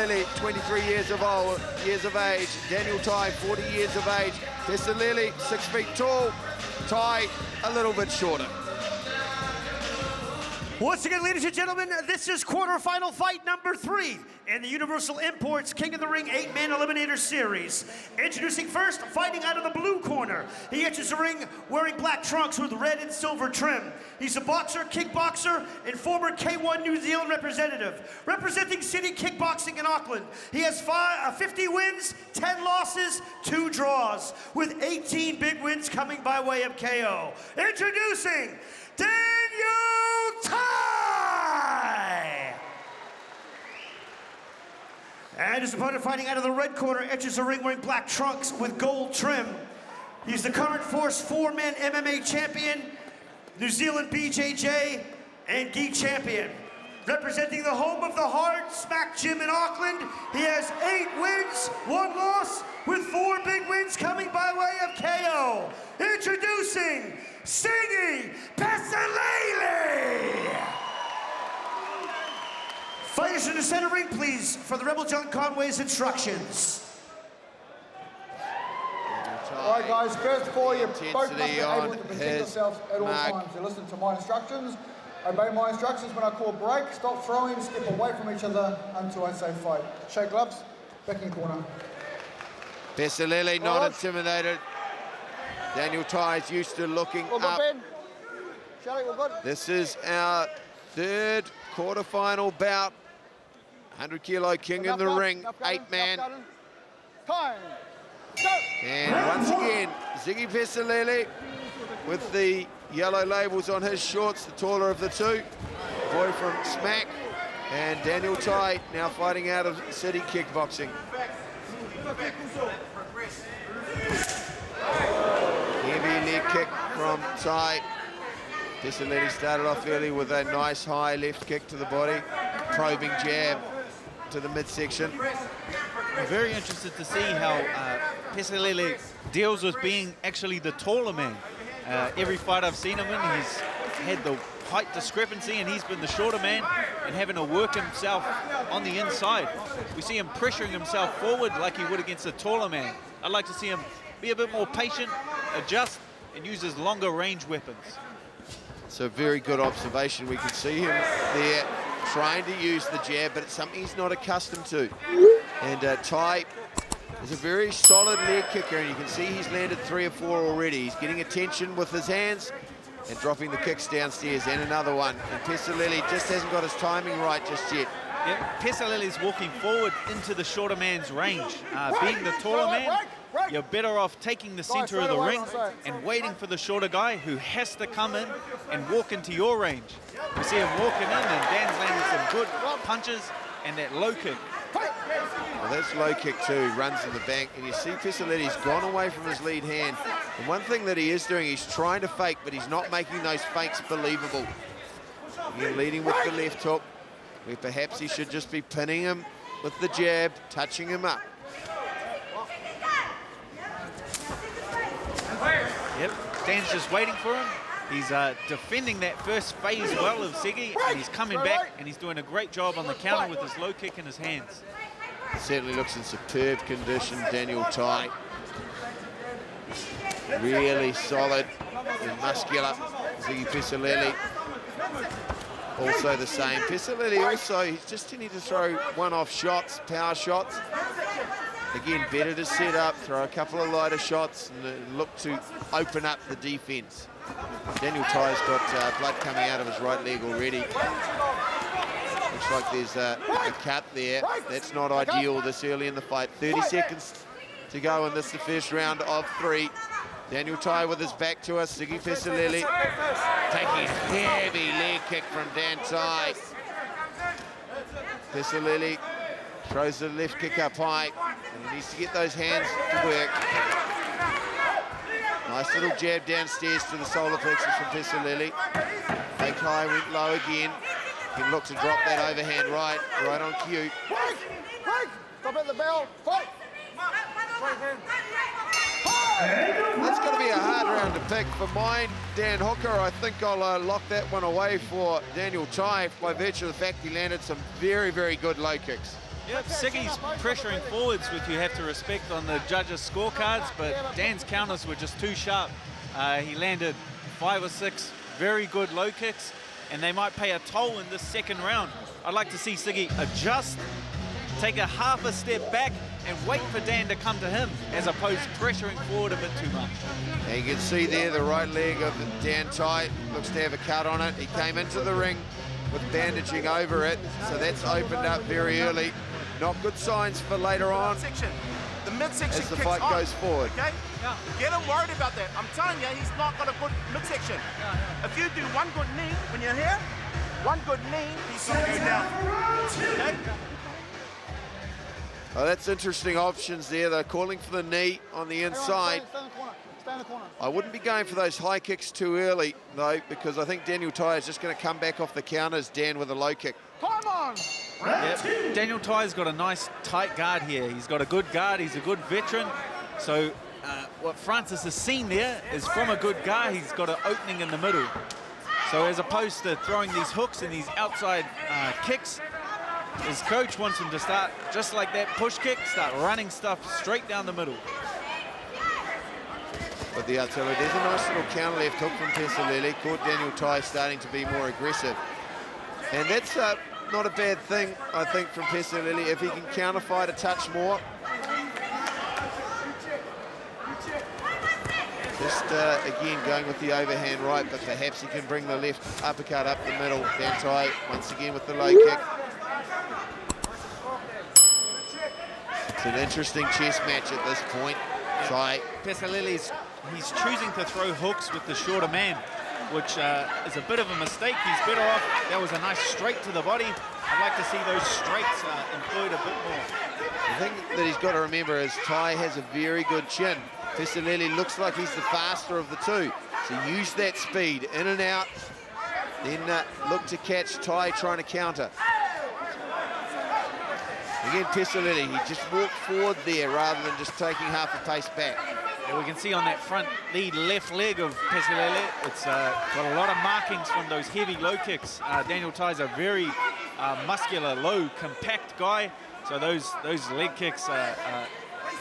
Pesaleli, 23 years of age. Daniel Tai, 40 years of age. Pesaleli, 6 feet tall. Tai, a little bit shorter. Once again, ladies and gentlemen, this is quarterfinal fight number 3 in the Universal Imports King of the Ring 8-Man Eliminator Series. Introducing first, fighting out of the blue corner. He enters the ring wearing black trunks with red and silver trim. He's a boxer, kickboxer, and former K1 New Zealand representative. Representing City Kickboxing in Auckland. He has 50 wins, 10 losses, 2 draws, with 18 big wins coming by way of KO. Introducing Daniel Tai! And his opponent fighting out of the red corner enters the ring wearing black trunks with gold trim. He's the current Force 4-man MMA champion, New Zealand BJJ, and gi champion. Representing the home of the hard SMAC gym in Auckland, he has 8 wins, 1 loss, with 4 big wins coming by way of KO. Introducing Sigi Pesaleli! Fighters in the center ring, please, for the Rebel John Conway's instructions. All right, guys, first of all, you both must be able to protect yourselves at all times. You listen to my instructions, obey my instructions. When I call break, stop throwing, step away from each other until I say fight. Shake gloves, back in corner. Pesaleli not intimidated. Daniel Tai is used to looking up. This is our 3rd quarterfinal bout. 100 kilo king in the ring, 8-man. And once again, Sigi Pesaleli with the yellow labels on his shorts, the taller of the two. Boy from SMAC. And Daniel Tai now fighting out of City Kickboxing. Heavy leg kick from Tai. Pesaleli started off early with a nice high left kick to the body. Probing jab to the midsection. I'm very interested to see how Pesaleli deals with being actually the taller man. Every fight I've seen him in, he's had the height discrepancy and he's been the shorter man and having to work himself on the inside. We see him pressuring himself forward like he would against a taller man. I'd like to see him be a bit more patient, adjust, and use his longer range weapons. It's a very good observation. We can see him there trying to use the jab, but it's something he's not accustomed to. And Tai is a very solid leg kicker, and you can see he's landed 3 or 4 already. He's getting attention with his hands and dropping the kicks downstairs, and another one. And Pesaleli just hasn't got his timing right just yet. Yeah, Pesaleli's walking forward into the shorter man's range. Being the taller man, you're better off taking the center of the ring and waiting for the shorter guy who has to come in and walk into your range. We see him walking in, and Dan's landed some good punches and that low kick. Well, that's low kick too, runs in the bank, and you see Pesaleli's gone away from his lead hand. And one thing that he is doing, he's trying to fake, but he's not making those fakes believable. Again, leading with the left hook, where perhaps he should just be pinning him with the jab, touching him up. Yep, Dan's just waiting for him. He's defending that first phase well of Sigi, and he's coming back, and he's doing a great job on the counter with his low kick in his hands. Certainly looks in superb condition, Daniel Tai. Really solid and muscular. Sigi Pesaleli also the same. Pesaleli also, he's just tending to throw one-off shots, power shots. Again, better to set up, throw a couple of lighter shots, and look to open up the defense. Daniel Tai's got blood coming out of his right leg already. Looks like there's a cut there. That's not ideal this early in the fight. 30 seconds to go, and this is the first round of 3. Daniel Tai with his back to us. Sigi Pesaleli taking a heavy leg kick from Dan Tai. Pesaleli throws the left kick up high, and he needs to get those hands to work. Nice little jab downstairs to the solar plexus from Pesaleli. Fake high, went low again. He can look to drop that overhand right on cue. Stop at the bell, fight! That's going to be a hard round to pick. For mine, Dan Hooker, I think I'll lock that one away for Daniel Tai by virtue of the fact he landed some very, very good low kicks. Yep, Sigi's pressuring forwards, which you have to respect on the judges' scorecards, but Dan's counters were just too sharp. He landed 5 or 6 very good low kicks, and they might pay a toll in this second round. I'd like to see Sigi adjust, take a half a step back, and wait for Dan to come to him, as opposed to pressuring forward a bit too much. And you can see there the right leg of Dan Tai looks to have a cut on it. He came into the ring with bandaging over it, so that's opened up very early. Not good signs for later on the midsection as the kicks fight on, goes forward. Okay? Yeah. Get him worried about that. I'm telling you, he's not got a good midsection. If you do one good knee when you're here, one good knee, he's going to go down. Okay? Oh, that's interesting options there. They're calling for the knee on the inside. Stay in the corner. Stay in the corner. I wouldn't be going for those high kicks too early, though, because I think Daniel Tai is just going to come back off the counters, Dan, with a low kick. Time on! Yep. Daniel Tai's got a nice tight guard here. He's got a good guard, he's a good veteran. So what Francis has seen there is from a good guard, he's got an opening in the middle. So as opposed to throwing these hooks and these outside kicks, his coach wants him to start just like that push kick, start running stuff straight down the middle. But the outside, there's a nice little counter left hook from Pesaleli, caught Daniel Tai starting to be more aggressive. And that's not a bad thing, I think, from Pesaleli, if he can counter fight a touch more. Just, again, going with the overhand right, but perhaps he can bring the left uppercut up the middle. Dan Tai, once again, with the low kick. It's an interesting chess match at this point. Tai. Pesaleli's, he's choosing to throw hooks with the shorter man, which is a bit of a mistake. He's better off. That was a nice straight to the body. I'd like to see those straights employed a bit more. The thing that he's got to remember is Tai has a very good chin. Pesaleli looks like he's the faster of the two. So use that speed, in and out, then look to catch Tai trying to counter. Again, Pesaleli, he just walked forward there rather than just taking half a pace back. And we can see on that front lead left leg of Pesaleli, it's got a lot of markings from those heavy low kicks. Daniel Tai's a very muscular, low, compact guy. So those leg kicks are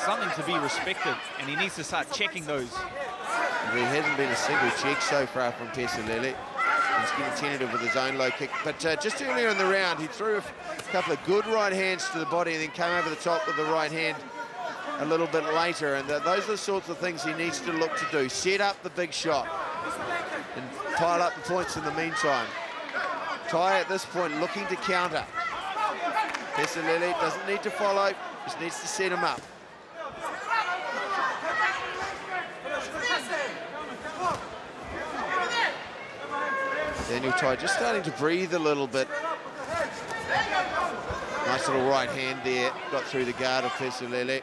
something to be respected, and he needs to start checking those. There hasn't been a single check so far from Pesaleli. He's getting tentative with his own low kick. But just earlier in the round, he threw a couple of good right hands to the body and then came over the top with the right hand a little bit later. And those are the sorts of things he needs to look to do. Set up the big shot and pile up the points in the meantime. Tai at this point looking to counter. Pesaleli doesn't need to follow, just needs to set him up. Daniel Tai just starting to breathe a little bit. Nice little right hand there, got through the guard of Pesaleli.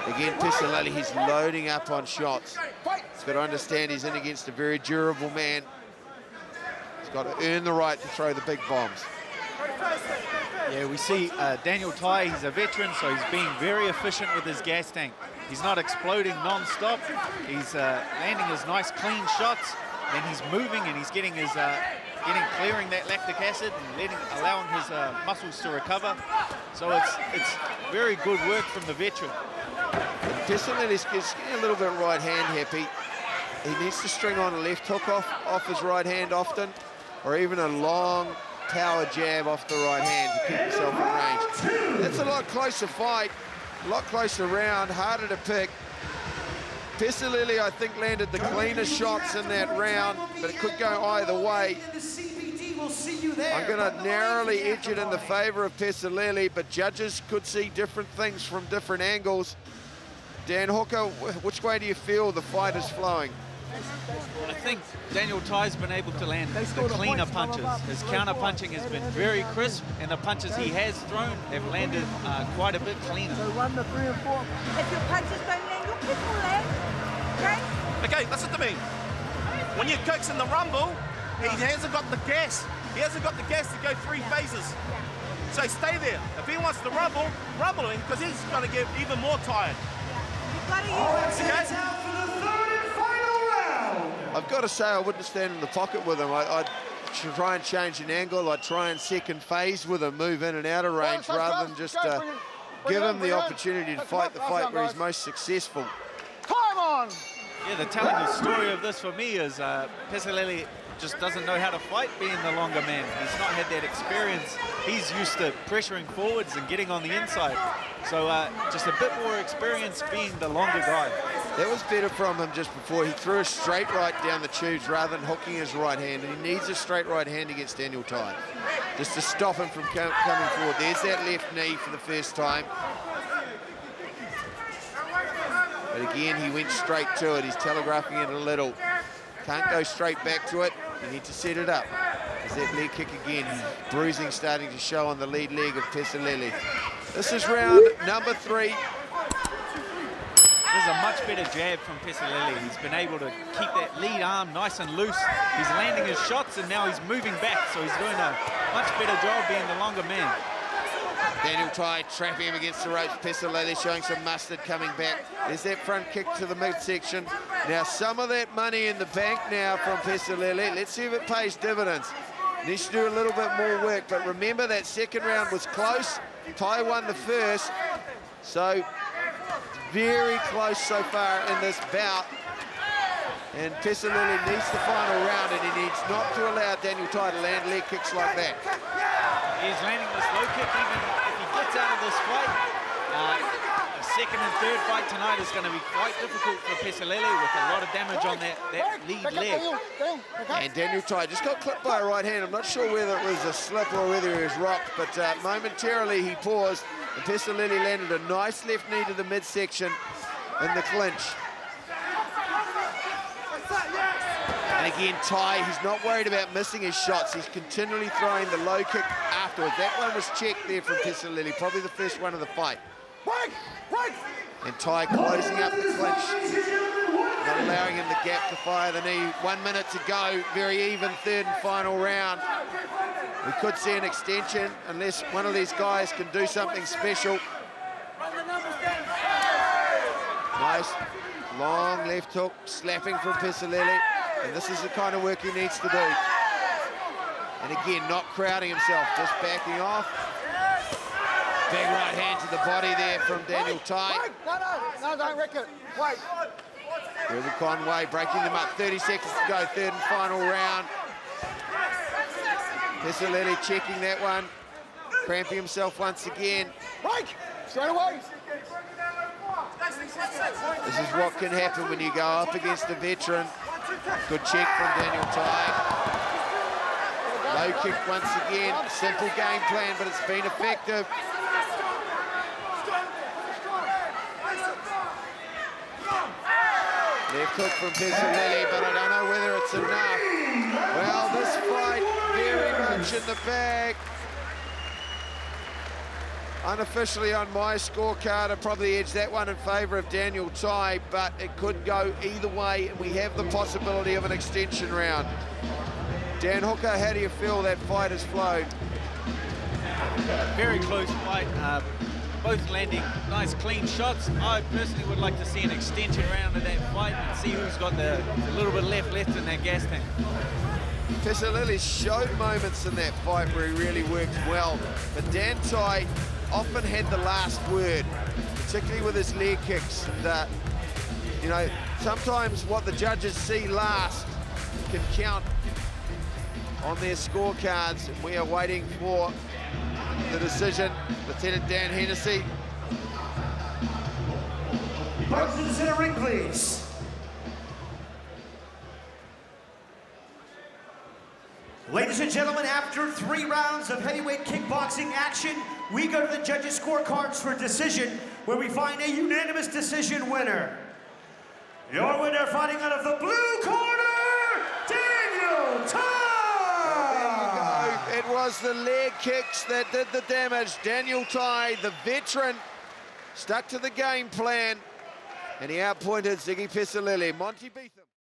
Again, Pesaleli, he's loading up on shots. He's got to understand he's in against a very durable man. He's got to earn the right to throw the big bombs. Yeah, we see Daniel Tai, he's a veteran, so he's being very efficient with his gas tank. He's not exploding non-stop. He's landing his nice clean shots. Then he's moving and he's getting his clearing that lactic acid and allowing his muscles to recover. So it's very good work from the veteran. Pesaleli's getting a little bit right hand happy. He needs to string on a left hook off his right hand often, or even a long power jab off the right hand to keep himself in range. That's a lot closer fight, a lot closer round, harder to pick. Pesaleli, I think, landed the cleanest shots in that round, but it could go either way. I'm going to narrowly edge it in the favor of Pesaleli, but judges could see different things from different angles. Dan Hooker, which way do you feel the fight is flowing? I think Daniel Tai's been able to land the cleaner punches. His counter punching has been very crisp, and the punches he has thrown have landed quite a bit cleaner. So 1 to 3 and 4. If your punches don't land, your kick will land. Okay? Okay, listen to me. When your coach's in the rumble, he hasn't got the gas. He hasn't got the gas to go 3 phases. So stay there. If he wants to rumble him, because he's going to get even more tired. You've got to use Out for the third and final round. I've got to say, I wouldn't stand in the pocket with him. I try and change an angle. I'd try and second phase with him, move in and out of range, rather than just give him the opportunity to fight the fight where he's most successful. Time on! Yeah, the telling the story of this for me is Pesaleli just doesn't know how to fight being the longer man. He's not had that experience. He's used to pressuring forwards and getting on the inside. So just a bit more experience being the longer guy. That was better from him just before. He threw a straight right down the tubes rather than hooking his right hand. And he needs a straight right hand against Daniel Tai, just to stop him from coming forward. There's that left knee for the first time. But again, he went straight to it. He's telegraphing it a little. Can't go straight back to it. You need to set it up. There's that leg kick again. Bruising starting to show on the lead leg of Pesaleli. This is round number 3. There's a much better jab from Pesaleli. He's been able to keep that lead arm nice and loose. He's landing his shots and now he's moving back. So he's doing a much better job being the longer man. Daniel Tai trapping him against the ropes. Pesaleli showing some mustard coming back. There's that front kick to the midsection. Now some of that money in the bank now from Pesaleli. Let's see if it pays dividends. Needs to do a little bit more work, but remember that second round was close. Tai won the first, so very close so far in this bout. And Pesaleli needs the final round, and he needs not to allow Daniel Tai to land leg kicks like that. He's landing this low kick even if he gets out of this fight. The second and third fight tonight is going to be quite difficult for Pesaleli with a lot of damage on that lead leg. And Daniel Tai just got clipped by a right hand. I'm not sure whether it was a slip or whether he was rocked, but momentarily he paused, and Pesaleli landed a nice left knee to the midsection in the clinch. And again, Tai, he's not worried about missing his shots. He's continually throwing the low kick afterwards. That one was checked there from Pesaleli, probably the first one of the fight. And Tai closing up the clinch, not allowing him the gap to fire the knee. 1 minute to go, very even third and final round. We could see an extension unless one of these guys can do something special. Nice long left hook, slapping from Pesaleli. And this is the kind of work he needs to do. And again, not crowding himself, just backing off. Big right hand to the body there from Daniel Tai. No, don't wreck it. Wait. Ruben Conway breaking them up. 30 seconds to go, third and final round. Pesaleli checking that one. Cramping himself once again. Break! Straight away. This is what can happen when you go up against a veteran. Good check from Daniel Tai. Low kick once again. Simple game plan, but it's been effective. Left hook from Pesaleli, but I don't know whether it's enough. Well, this fight very much in the bag. Unofficially on my scorecard, I'd probably edge that one in favour of Daniel Tai, but it could go either way, and we have the possibility of an extension round. Dan Hooker, how do you feel that fight has flowed? Very close fight, both landing nice clean shots. I personally would like to see an extension round of that fight and see who's got the little bit left in that gas tank. Pesaleli showed moments in that fight where he really worked well, but Dan Tai often had the last word, particularly with his leg kicks. And, you know, sometimes what the judges see last can count on their scorecards, and we are waiting for the decision. Lieutenant Dan Hennessy. Approach to the center ring, please. Ladies and gentlemen, after 3 rounds of heavyweight kickboxing action, we go to the judges' scorecards for decision, where we find a unanimous decision winner. Your winner, fighting out of the blue corner, Daniel Tai! There you go. It was the leg kicks that did the damage. Daniel Tai, the veteran, stuck to the game plan, and he outpointed Sigi Pesaleli. Monty Beetham.